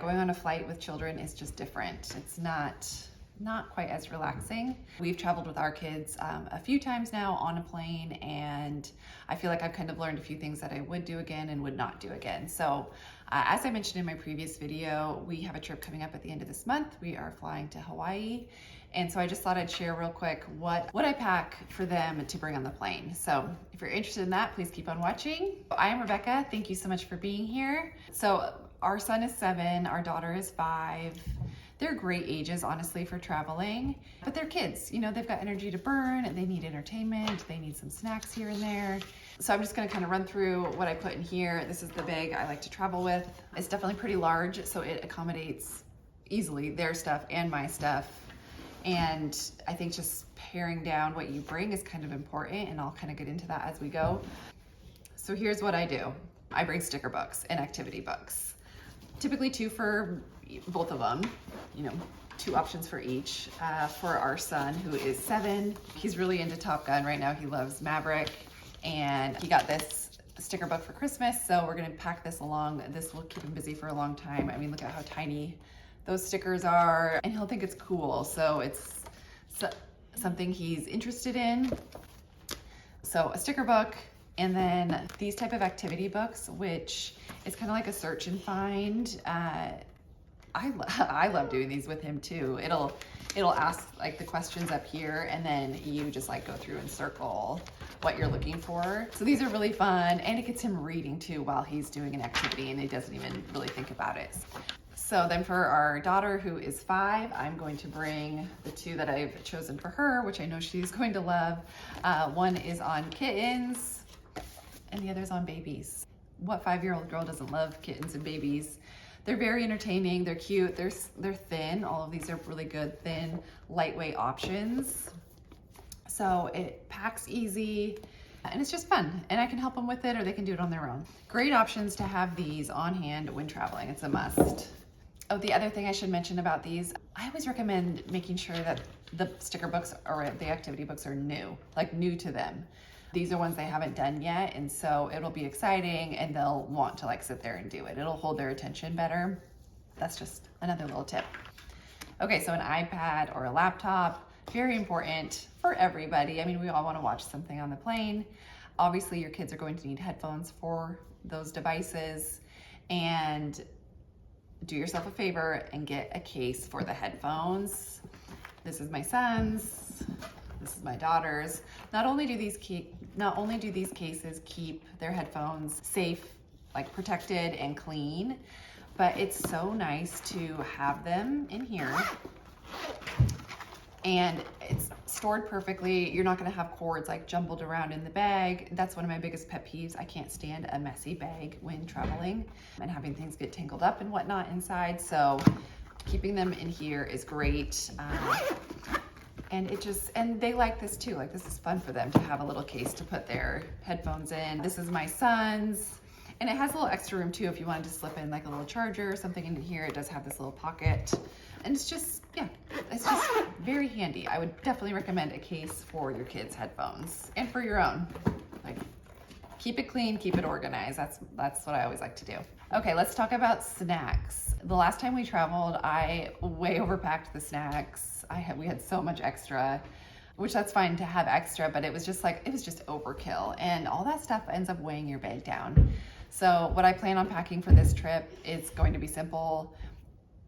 Going on a flight with children is just different. It's not quite as relaxing. We've traveled with our kids a few times now on a plane, and I feel like I've kind of learned a few things that I would do again and would not do again. So as I mentioned in my previous video, we have a trip coming up at the end of this month. We are flying to Hawaii. And so I just thought I'd share real quick what I pack for them to bring on the plane. So if you're interested in that, please keep on watching. I am Rebecca. Thank you so much for being here. So our son is 7, our daughter is 5. They're great ages, honestly, for traveling, but they're kids. You know, they've got energy to burn, and they need entertainment, they need some snacks here and there. So I'm just gonna kind of run through what I put in here. This is the bag I like to travel with. It's definitely pretty large, so it accommodates easily their stuff and my stuff. And I think just paring down what you bring is kind of important, and I'll kind of get into that as we go. So here's what I do. I bring sticker books and activity books. Typically 2 for both of them, you know, 2 options for each. For our son, who is 7, he's really into Top Gun right now. He loves Maverick, and he got this sticker book for Christmas, so we're gonna pack this along. This will keep him busy for a long time. I mean, look at how tiny those stickers are, and he'll think it's cool. So it's something he's interested in. So a sticker book, and then these type of activity books, which is kind of like a search and find. I love doing these with him too. It'll ask like the questions up here, and then you just like go through and circle what you're looking for. So these are really fun, and it gets him reading too while he's doing an activity, and he doesn't even really think about it. So then for our daughter, who is 5, I'm going to bring the 2 that I've chosen for her, which I know she's going to love. One is on kittens, and the other's on babies. What 5-year-old girl doesn't love kittens and babies? They're very entertaining, they're cute, they're thin. All of these are really good, thin, lightweight options. So it packs easy, and it's just fun, and I can help them with it, or they can do it on their own. Great options to have these on hand when traveling. It's a must. Oh, the other thing I should mention about these, I always recommend making sure that the sticker books or the activity books are new to them. These are ones they haven't done yet, and so it'll be exciting, and they'll want to like sit there and do it. It'll hold their attention better. That's just another little tip. Okay, so an iPad or a laptop, very important for everybody. I mean, we all want to watch something on the plane. Obviously, your kids are going to need headphones for those devices, and do yourself a favor and get a case for the headphones. This is my son's, this is my daughter's. Not only do these cases keep their headphones safe, like protected and clean, but it's so nice to have them in here, and it's stored perfectly. You're not gonna have cords like jumbled around in the bag. That's one of my biggest pet peeves. I can't stand a messy bag when traveling and having things get tangled up and whatnot inside. So keeping them in here is great. And they like this too. Like, this is fun for them to have a little case to put their headphones in. This is my son's, and it has a little extra room too if you wanted to slip in like a little charger or something in here. It does have this little pocket, and it's just, yeah, it's just very handy. I would definitely recommend a case for your kids' headphones and for your own. Like, keep it clean, keep it organized. That's what I always like to do. Okay, let's talk about snacks. The last time we traveled, I way overpacked the snacks. We had so much extra, which that's fine to have extra, but it was just overkill, and all that stuff ends up weighing your bag down. So what I plan on packing for this trip is going to be simple.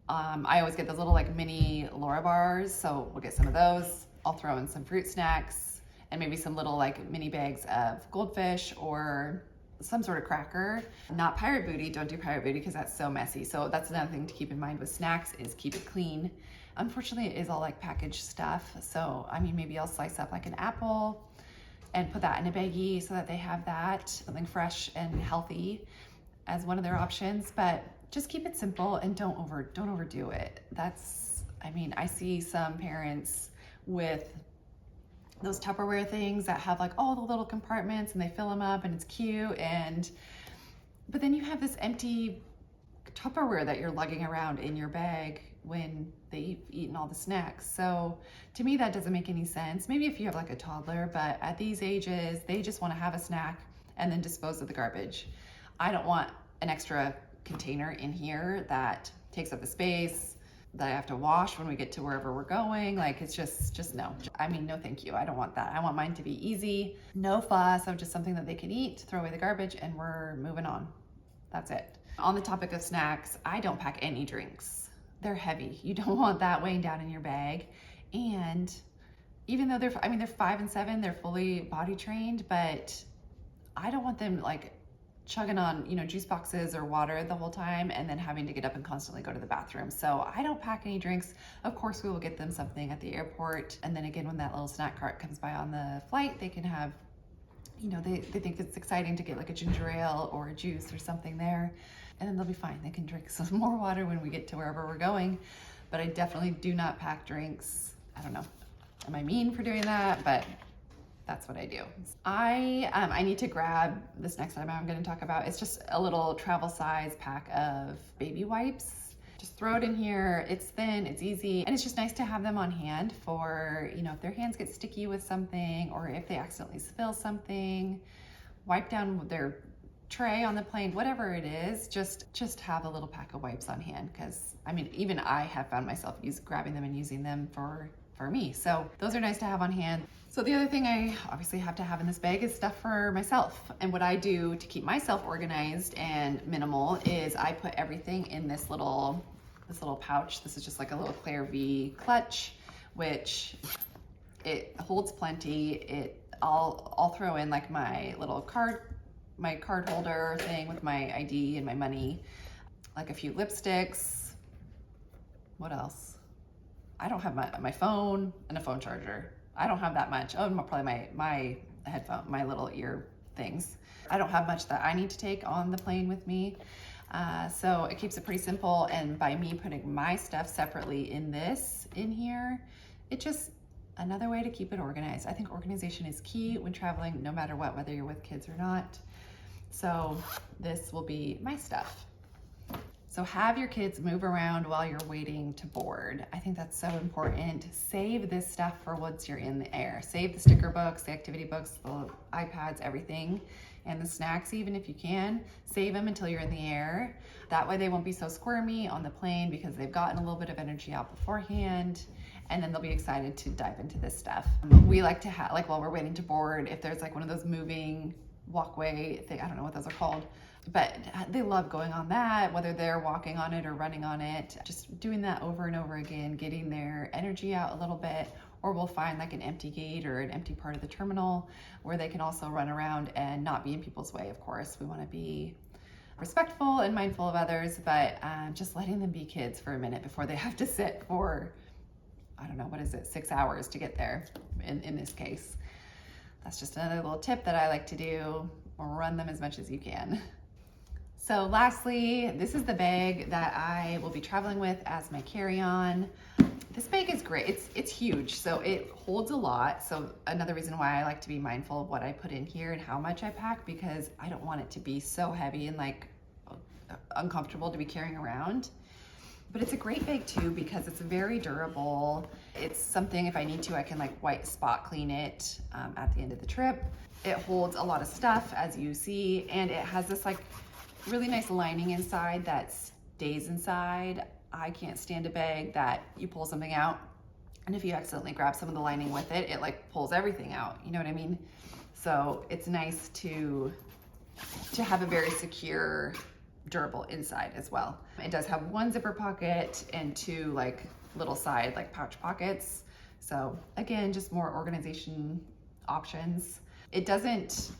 I always get those little like mini Laura bars, so we'll get some of those. I'll throw in some fruit snacks and maybe some little like mini bags of goldfish or some sort of cracker. Not pirate booty, don't do pirate booty because that's so messy. So that's another thing to keep in mind with snacks, is keep it clean. Unfortunately, it is all like packaged stuff. So, I mean, maybe I'll slice up like an apple and put that in a baggie so that they have that, something fresh and healthy as one of their options. But just keep it simple and don't overdo it. I mean, I see some parents with those Tupperware things that have like all the little compartments, and they fill them up and it's cute, but then you have this empty Tupperware that you're lugging around in your bag when they've eaten all the snacks. So to me, that doesn't make any sense. Maybe if you have like a toddler, but at these ages, they just want to have a snack and then dispose of the garbage. I don't want an extra container in here that takes up the space, that I have to wash when we get to wherever we're going. Like, it's just no. I mean, no thank you. I don't want that. I want mine to be easy, no fuss, of just something that they can eat, throw away the garbage, and we're moving on. That's it. On the topic of snacks, I don't pack any drinks. They're heavy. You don't want that weighing down in your bag. And even though they're 5 and 7, they're fully potty trained, but I don't want them like chugging on, juice boxes or water the whole time and then having to get up and constantly go to the bathroom. So I don't pack any drinks. Of course, we will get them something at the airport. And then again, when that little snack cart comes by on the flight, they can have, they think it's exciting to get like a ginger ale or a juice or something there. And then they'll be fine. They can drink some more water when we get to wherever we're going. But I definitely do not pack drinks. I don't know. Am I mean for doing that? But that's what I do. I need to grab this next item I'm going to talk about. It's just a little travel size pack of baby wipes. Just throw it in here. It's thin, it's easy, and it's just nice to have them on hand for, if their hands get sticky with something or if they accidentally spill something, wipe down their tray on the plane, whatever it is, just have a little pack of wipes on hand. Because even I have found myself grabbing them and using them for me. So those are nice to have on hand. So the other thing I obviously have to have in this bag is stuff for myself. And what I do to keep myself organized and minimal is I put everything in this little pouch. This is just like a little Claire V clutch, which it holds plenty. I'll throw in like my little card holder thing with my ID and my money, like a few lipsticks. What else? I don't have my phone and a phone charger. I don't have that much. Oh, probably my headphone, my little ear things. I don't have much that I need to take on the plane with me. So it keeps it pretty simple. And by me putting my stuff separately in here, it's just another way to keep it organized. I think organization is key when traveling, no matter what, whether you're with kids or not. So this will be my stuff. So have your kids move around while you're waiting to board. I think that's so important. Save this stuff for once you're in the air. Save the sticker books, the activity books, the iPads, everything, and the snacks even if you can. Save them until you're in the air. That way they won't be so squirmy on the plane because they've gotten a little bit of energy out beforehand, and then they'll be excited to dive into this stuff. We like to have, like while we're waiting to board, if there's like one of those moving walkway thing, I don't know what those are called, but they love going on that, whether they're walking on it or running on it, just doing that over and over again, getting their energy out a little bit. Or we'll find like an empty gate or an empty part of the terminal where they can also run around and not be in people's way. Of course, we want to be respectful and mindful of others, but just letting them be kids for a minute before they have to sit for, I don't know, 6 hours to get there in this case. That's just another little tip that I like to do. Run them as much as you can. So lastly, this is the bag that I will be traveling with as my carry-on. This bag is great. It's huge, so it holds a lot. So another reason why I like to be mindful of what I put in here and how much I pack, because I don't want it to be so heavy and like uncomfortable to be carrying around. But it's a great bag too because it's very durable. It's something, if I need to, I can like white spot clean it at the end of the trip. It holds a lot of stuff, as you see, and it has this like really nice lining inside that stays inside. I can't stand a bag that you pull something out, and if you accidentally grab some of the lining with it, it like pulls everything out. You know what I mean? So it's nice to have a very secure, durable inside as well. It does have one zipper pocket and two like little side like pouch pockets. So again, just more organization options. It doesn't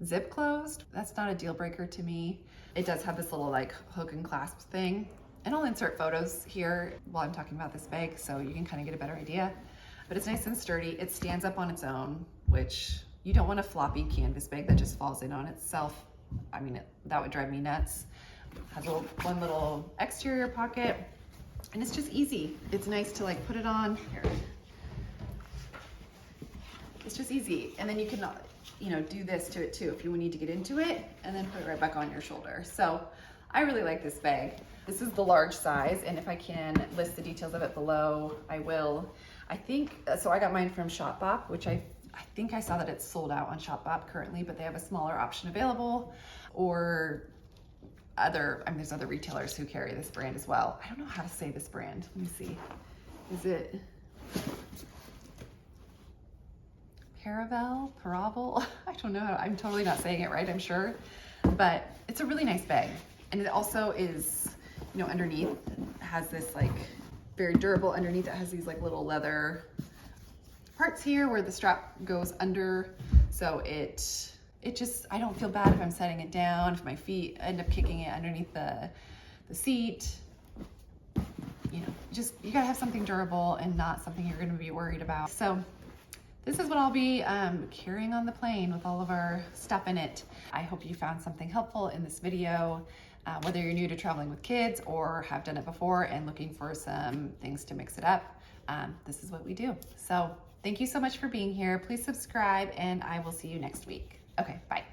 zip closed. That's not a deal breaker to me. It does have this little like hook and clasp thing. And I'll insert photos here while I'm talking about this bag so you can kind of get a better idea. But it's nice and sturdy. It stands up on its own, which you don't want a floppy canvas bag that just falls in on itself. I mean, that would drive me nuts. Has one little exterior pocket, and it's just easy. It's nice to like put it on here. It's just easy, and then you can, do this to it too if you need to get into it, and then put it right back on your shoulder. So I really like this bag. This is the large size, and if I can list the details of it below, I will. I think so. I got mine from Shopbop, which I think I saw that it's sold out on Shopbop currently, but they have a smaller option available, or there's other retailers who carry this brand as well. I don't know how to say this brand. Let me see. Is it Paravel? I don't know. I'm totally not saying it right, I'm sure. But it's a really nice bag. And it also is, you know, underneath has this like very durable underneath. It has these like little leather parts here where the strap goes under. So it just, I don't feel bad if I'm setting it down, if my feet end up kicking it underneath the seat. You know, you gotta have something durable and not something you're gonna be worried about. So this is what I'll be carrying on the plane with all of our stuff in it. I hope you found something helpful in this video, whether you're new to traveling with kids or have done it before and looking for some things to mix it up. This is what we do. So thank you so much for being here. Please subscribe and I will see you next week. Okay, bye.